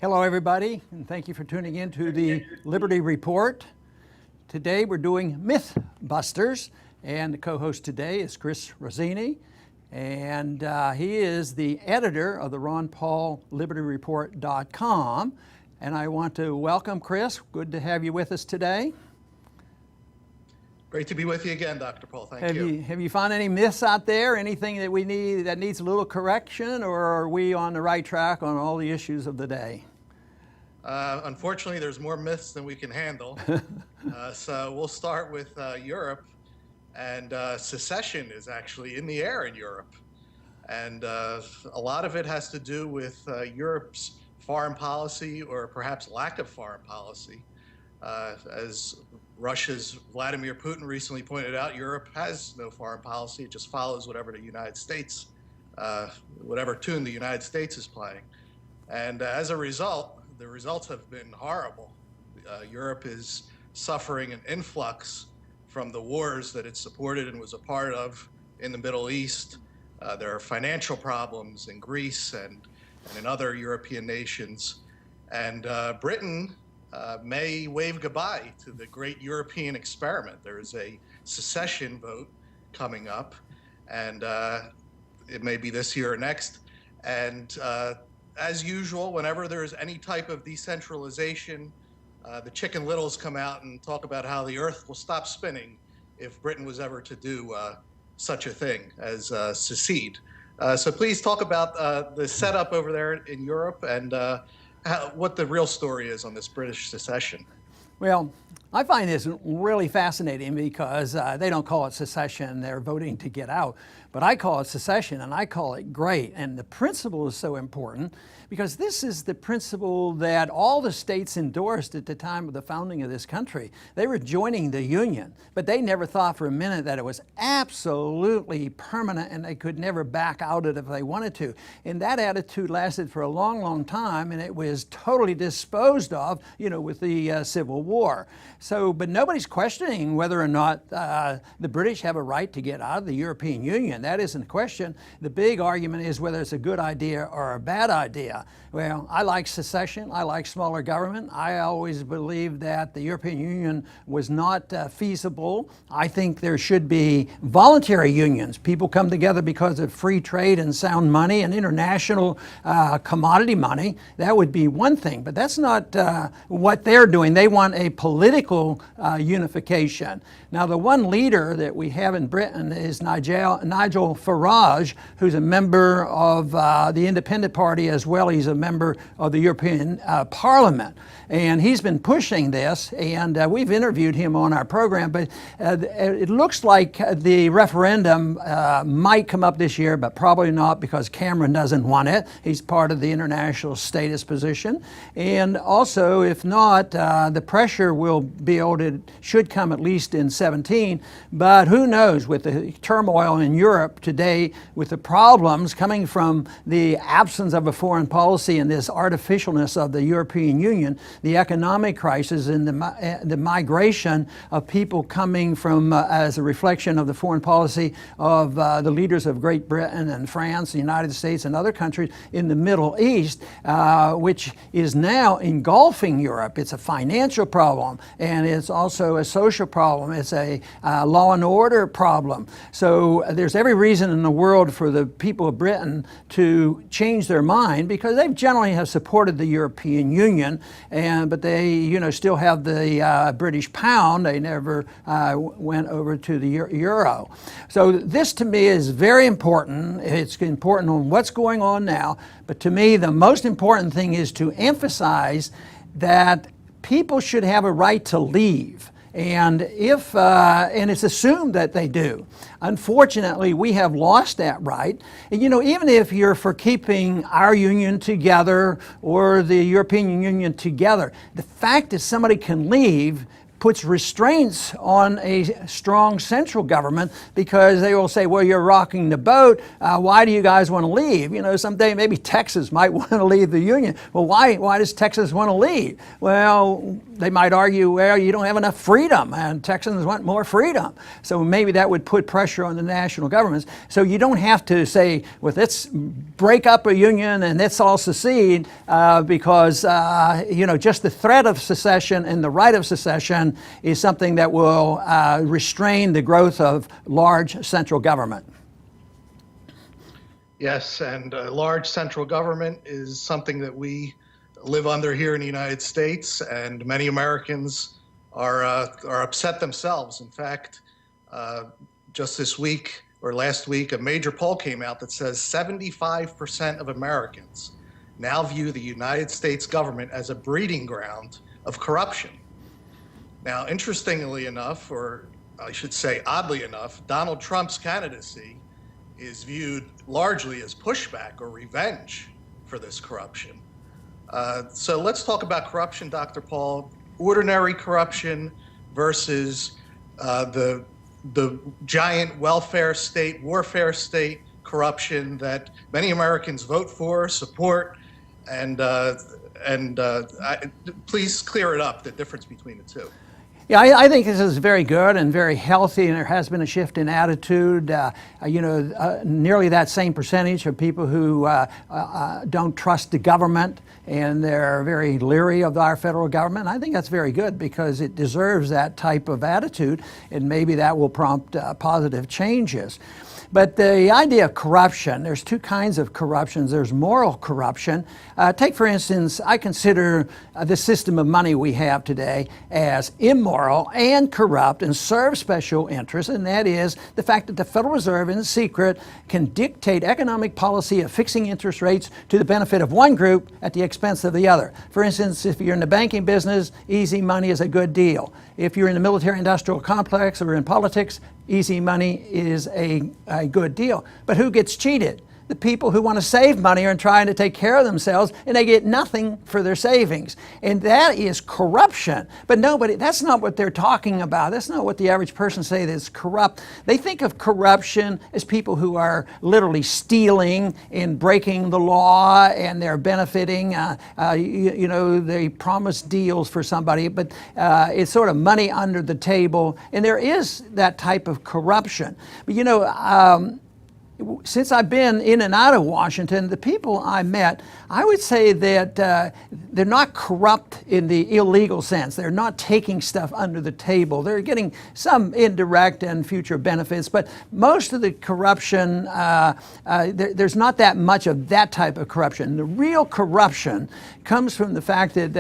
Hello everybody, and thank you for tuning in to the Liberty Report. Today we're doing Mythbusters, and the co-host today is Chris Rossini, and he is the editor of the RonPaulLibertyReport.com, and I want to welcome Chris. Good to have you with us today. Great to be with you again, Dr. Paul. Thank you. Have you found any myths out there? Anything that that needs a little correction, or are we on the right track on all the issues of the day? Unfortunately, there's more myths than we can handle. So we'll start with Europe, and secession is actually in the air in Europe. And a lot of it has to do with Europe's foreign policy, or perhaps lack of foreign policy. As Russia's Vladimir Putin recently pointed out, Europe has no foreign policy. It just follows whatever the United States, whatever tune the United States is playing. And as a result, the results have been horrible. Europe is suffering an influx from the wars that it supported and was a part of in the Middle East. There are financial problems in Greece and in other European nations. And Britain may wave goodbye to the great European experiment. There is a secession vote coming up, and it may be this year or next. And as usual, whenever there is any type of decentralization, the Chicken Littles come out and talk about how the earth will stop spinning if Britain was ever to do such a thing as secede. So please talk about the setup over there in Europe and what the real story is on this British secession. Well, I find this really fascinating because they don't call it secession, they're voting to get out. But I call it secession, and I call it great. And the principle is so important because this is the principle that all the states endorsed at the time of the founding of this country. They were joining the Union, but they never thought for a minute that it was absolutely permanent and they could never back out of it if they wanted to. And that attitude lasted for a long, long time, and it was totally disposed of, with the Civil War. So, but nobody's questioning whether or not the British have a right to get out of the European Union. That isn't the question. The big argument is whether it's a good idea or a bad idea. Well, I like secession. I like smaller government. I always believed that the European Union was not feasible. I think there should be voluntary unions. People come together because of free trade and sound money and international commodity money. That would be one thing, but that's not what they're doing. They want a political unification. Now, the one leader that we have in Britain is Nigel Farage, who's a member of the Independent Party as well. He's a member of the European Parliament. And he's been pushing this, and we've interviewed him on our program, but it looks like the referendum might come up this year, but probably not because Cameron doesn't want it. He's part of the international status position. And also, if not, the pressure should come at least in 17, but who knows, with the turmoil in Europe today, with the problems coming from the absence of a foreign policy and this artificialness of the European Union, the economic crisis and the migration of people coming from as a reflection of the foreign policy of the leaders of Great Britain and France, the United States, and other countries in the Middle East, which is now engulfing Europe. It's a financial problem, and it's also a social problem. It's a law and order problem. So there's every reason in the world for the people of Britain to change their mind, because they generally have supported the European Union, but they still have the British pound. They never went over to the euro. So this to me is very important. It's important on what's going on now, but to me the most important thing is to emphasize that people should have a right to leave. And and it's assumed that they do. Unfortunately, we have lost that right. And, even if you're for keeping our union together or the European Union together, the fact that somebody can leave puts restraints on a strong central government, because they will say, well, you're rocking the boat. Why do you guys want to leave? Someday maybe Texas might want to leave the union. Well, why does Texas want to leave? Well, they might argue, well, you don't have enough freedom, and Texans want more freedom. So maybe that would put pressure on the national governments. So you don't have to say, well, let's break up a union and let's all secede, because just the threat of secession and the right of secession is something that will restrain the growth of large central government. Yes, and large central government is something that we live under here in the United States, and many Americans are upset themselves. In fact, just this week or last week, a major poll came out that says 75% of Americans now view the United States government as a breeding ground of corruption. Now, interestingly enough, or I should say oddly enough, Donald Trump's candidacy is viewed largely as pushback or revenge for this corruption. So let's talk about corruption, Dr. Paul. Ordinary corruption versus the giant welfare state, warfare state corruption that many Americans vote for, support, and please clear it up, the difference between the two. Yeah, I think this is very good and very healthy, and there has been a shift in attitude. Nearly that same percentage of people who don't trust the government, and they're very leery of our federal government. I think that's very good because it deserves that type of attitude, and maybe that will prompt positive changes. But the idea of corruption, there's two kinds of corruptions. There's moral corruption. Take, for instance, I consider the system of money we have today as immoral and corrupt and serve special interests, and that is the fact that the Federal Reserve in secret can dictate economic policy of fixing interest rates to the benefit of one group at the expense of the other. For instance, if you're in the banking business, easy money is a good deal. If you're in the military-industrial complex or in politics, easy money is a good deal. But who gets cheated? The people who want to save money are trying to take care of themselves, and they get nothing for their savings. And that is corruption. But that's not what they're talking about. That's not what the average person say that's corrupt. They think of corruption as people who are literally stealing and breaking the law, and they're benefiting. They promise deals for somebody, but it's sort of money under the table. And there is that type of corruption. But since I've been in and out of Washington, the people I met, I would say that they're not corrupt in the illegal sense. They're not taking stuff under the table. They're getting some indirect and future benefits, but most of the corruption, there's not that much of that type of corruption. The real corruption comes from the fact that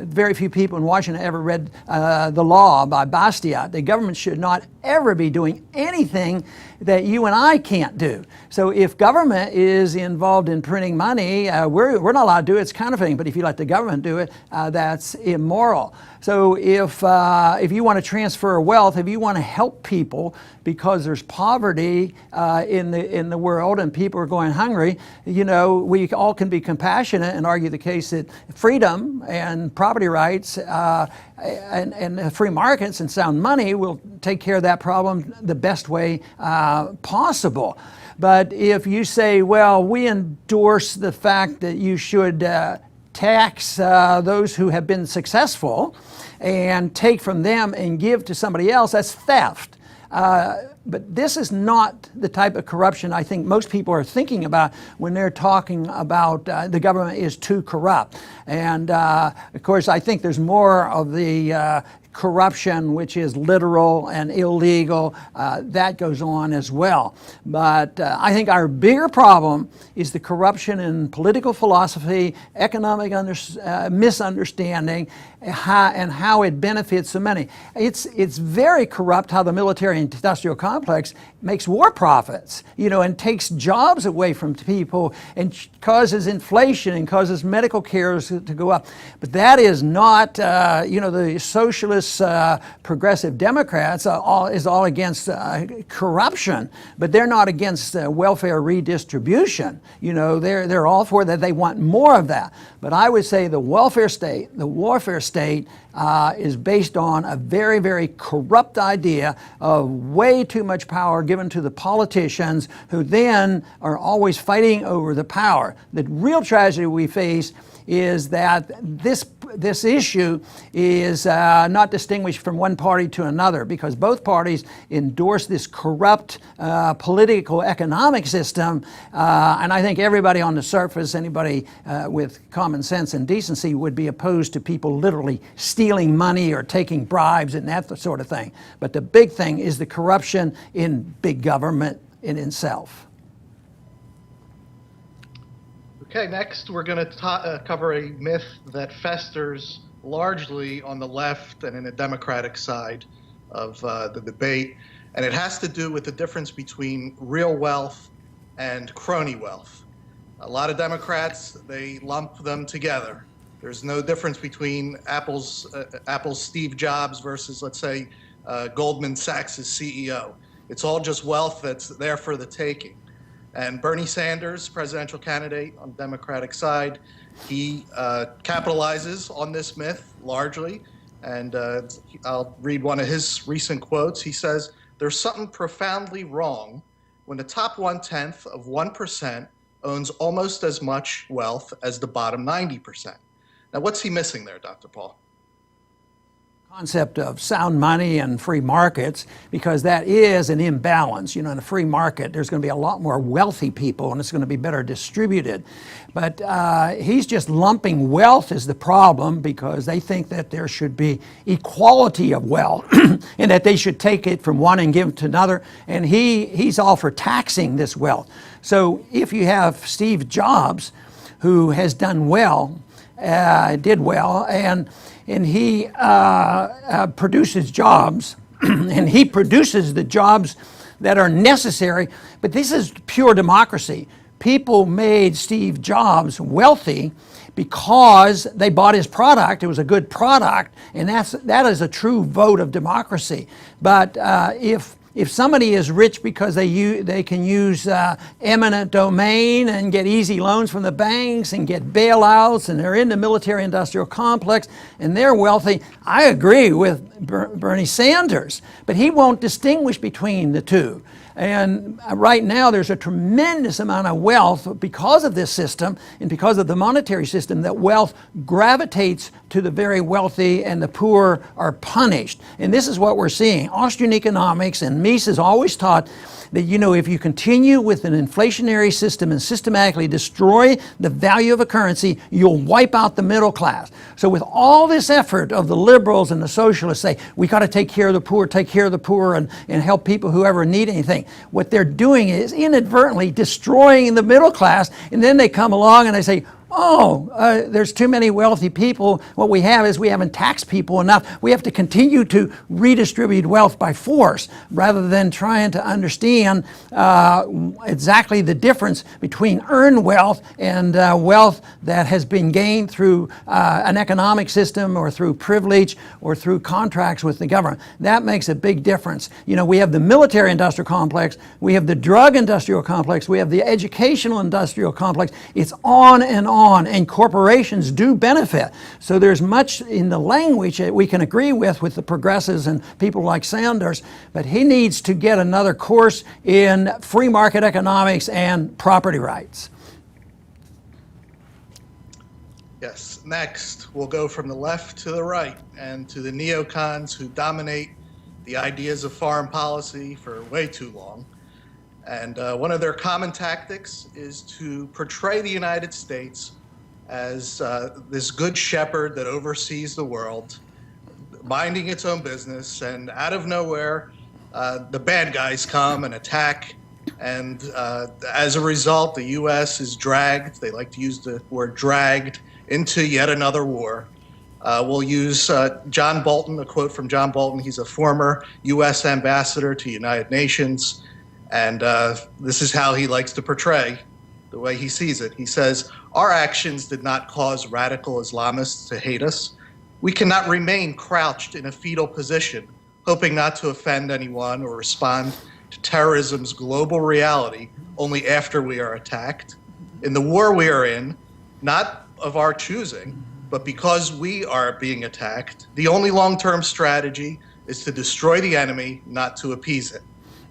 very few people in Washington ever read the law by Bastiat. The government should not ever be doing anything that you and I can't do. So if government is involved in printing money, we're not allowed to do it. It's counterfeiting. But if you let the government do it, that's immoral. So if you want to transfer wealth, if you want to help people because there's poverty in the world and people are going hungry, we all can be compassionate and argue the case that freedom and property rights and free markets and sound money will take care of that problem the best way possible. But if you say, well, we endorse the fact that you should tax those who have been successful and take from them and give to somebody else, that's theft. But this is not the type of corruption I think most people are thinking about when they're talking about the government is too corrupt. And of course, I think there's more of the corruption which is literal and illegal, that goes on as well. But I think our bigger problem is the corruption in political philosophy, economic misunderstanding, and how it benefits so many. It's very corrupt how the military-industrial complex makes war profits, and takes jobs away from people and causes inflation and causes medical care to go up. But that is not, the socialist progressive Democrats is all against corruption, but they're not against welfare redistribution. They're all for that. They want more of that. But I would say the warfare state is based on a very, very corrupt idea of way too much power given to the politicians, who then are always fighting over the power. The real tragedy we face is that this issue is not distinguished from one party to another, because both parties endorse this corrupt political economic system, and I think everybody on the surface, anybody with common sense and decency, would be opposed to people literally stealing money or taking bribes and that sort of thing. But the big thing is the corruption in big government in itself. Okay, next we're going to cover a myth that festers largely on the left and in the Democratic side of the debate, and it has to do with the difference between real wealth and crony wealth. A lot of Democrats, they lump them together. There's no difference between Apple's Steve Jobs versus, let's say, Goldman Sachs' CEO. It's all just wealth that's there for the taking. And Bernie Sanders, presidential candidate on the Democratic side, he capitalizes on this myth largely. And I'll read one of his recent quotes. He says, "There's something profoundly wrong when the top 1/10 of 1% owns almost as much wealth as the bottom 90%. Now, what's he missing there, Dr. Paul? Concept of sound money and free markets, because that is an imbalance. You know, in a free market, there's going to be a lot more wealthy people, and it's going to be better distributed. But he's just lumping wealth as the problem, because they think that there should be equality of wealth and that they should take it from one and give it to another. And he's all for taxing this wealth. So if you have Steve Jobs, who has done well, did well, and he produces jobs, and he produces the jobs that are necessary. But this is pure democracy. People made Steve Jobs wealthy because they bought his product. It was a good product, and that is a true vote of democracy. But if somebody is rich because they can use eminent domain and get easy loans from the banks and get bailouts, and they're in the military-industrial complex and they're wealthy, I agree with Bernie Sanders, but he won't distinguish between the two. And right now there's a tremendous amount of wealth because of this system and because of the monetary system, that wealth gravitates to the very wealthy and the poor are punished. And this is what we're seeing. Austrian economics and Mises always taught that, you know, if you continue with an inflationary system and systematically destroy the value of a currency, you'll wipe out the middle class. So with all this effort of the liberals and the socialists say, we got to take care of the poor, and help people who ever need anything, what they're doing is inadvertently destroying the middle class. And then they come along and they say, there's too many wealthy people. What we have is we haven't taxed people enough. We have to continue to redistribute wealth by force, rather than trying to understand exactly the difference between earned wealth and wealth that has been gained through an economic system or through privilege or through contracts with the government. That makes a big difference. You know, we have the military-industrial complex, we have the drug-industrial complex, we have the educational-industrial complex. It's on and on. And corporations do benefit. So there's much in the language that we can agree with the progressives and people like Sanders, but he needs to get another course in free market economics and property rights. Yes, next we'll go from the left to the right and to the neocons who dominate the ideas of foreign policy for way too long. And one of their common tactics is to portray the United States as this good shepherd that oversees the world, minding its own business, and out of nowhere, the bad guys come and attack. And as a result, the U.S. is dragged, they like to use the word dragged, into yet another war. We'll use John Bolton, a quote from John Bolton. He's a former U.S. ambassador to the United Nations. And this is how he likes to portray the way he sees it. He says, "Our actions did not cause radical Islamists to hate us. We cannot remain crouched in a fetal position, hoping not to offend anyone or respond to terrorism's global reality only after we are attacked. In the war we are in, not of our choosing, but because we are being attacked, the only long-term strategy is to destroy the enemy, not to appease it."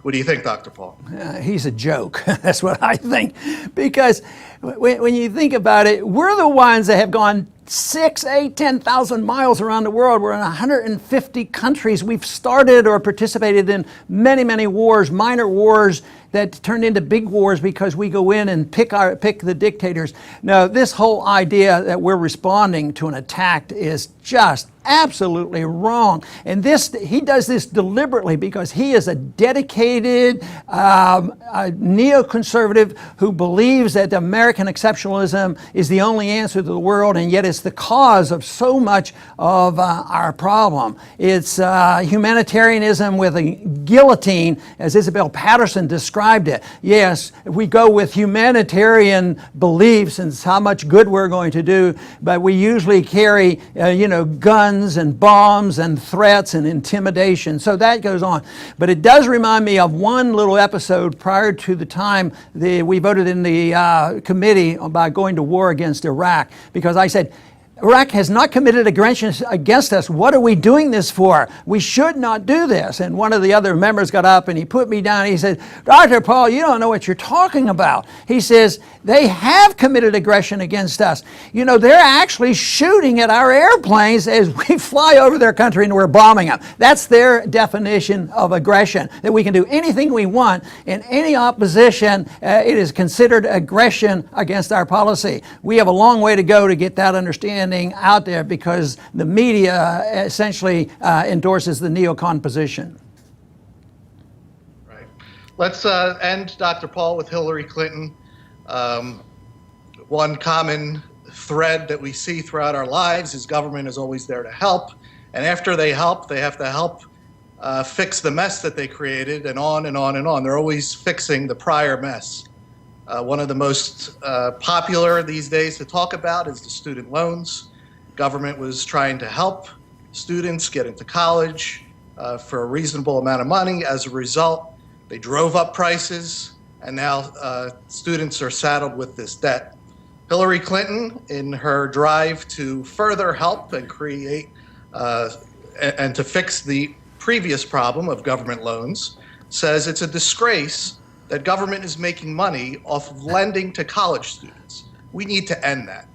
What do you think, Dr. Paul? He's a joke. That's what I think. Because when you think about it, we're the ones that have gone 6, 8, 10,000 miles around the world. We're in 150 countries. We've started or participated in many, many wars, minor wars that turned into big wars because we go in and pick the dictators. Now, this whole idea that we're responding to an attack is just absolutely wrong. And he does this deliberately because he is a dedicated neoconservative who believes that American exceptionalism is the only answer to the world, and yet it's the cause of so much of our problem. It's humanitarianism with a guillotine, as Isabel Patterson described it. Yes, we go with humanitarian beliefs and how much good we're going to do, but we usually carry, guns and bombs and threats and intimidation. So that goes on. But it does remind me of one little episode prior to the time we voted in the committee about going to war against Iraq, because I said, Iraq has not committed aggression against us. What are we doing this for? We should not do this. And one of the other members got up and he put me down. He said, Dr. Paul, you don't know what you're talking about. He says, they have committed aggression against us. They're actually shooting at our airplanes as we fly over their country and we're bombing them. That's their definition of aggression, that we can do anything we want. In any opposition, it is considered aggression against our policy. We have a long way to go to get that understanding out there because the media essentially endorses the neocon position. Right. Let's end, Dr. Paul, with Hillary Clinton. One common thread that we see throughout our lives is government is always there to help. And after they help, they have to help fix the mess that they created, and on and on and on. They're always fixing the prior mess. One of the most popular these days to talk about is the student loans. Government was trying to help students get into college for a reasonable amount of money. As a result, they drove up prices, and now students are saddled with this debt. Hillary Clinton, in her drive to further help and create and to fix the previous problem of government loans, says it's a disgrace that government is making money off of lending to college students. We need to end that.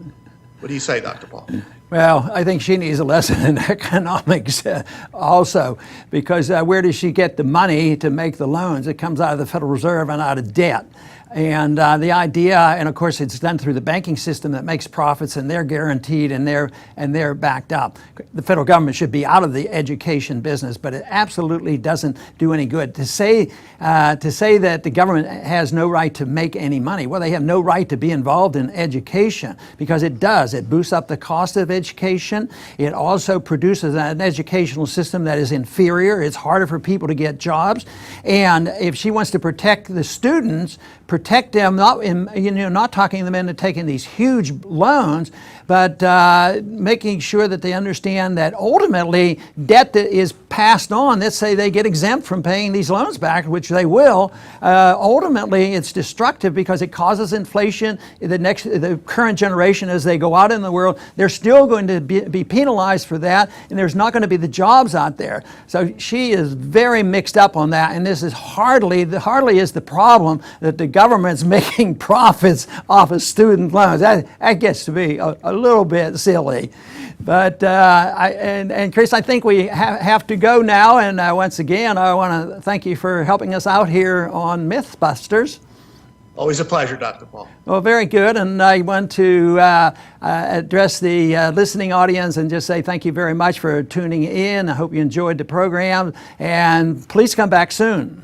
What do you say, Dr. Paul? Well, I think she needs a lesson in economics also, because where does she get the money to make the loans? It comes out of the Federal Reserve and out of debt. And the idea, and of course it's done through the banking system that makes profits, and they're guaranteed and they're backed up. The federal government should be out of the education business, but it absolutely doesn't do any good. To say that the government has no right to make any money, well, they have no right to be involved in education, because it does. It boosts up the cost of education. It also produces an educational system that is inferior. It's harder for people to get jobs. And if she wants to protect the students, protect them, not talking them into taking these huge loans, but making sure that they understand that ultimately debt that is passed on, let's say they get exempt from paying these loans back, which they will, ultimately it's destructive because it causes inflation. The current generation, as they go out in the world, they're still going to be penalized for that, and there's not going to be the jobs out there. So she is very mixed up on that, and this is hardly is the problem that the government's making profits off of student loans. That gets to be a little bit silly. But and Chris, I think we have to go now. And once again, I want to thank you for helping us out here on Mythbusters. Always a pleasure, Dr. Paul. Well, very good. And I want to address the listening audience and just say thank you very much for tuning in. I hope you enjoyed the program, and please come back soon.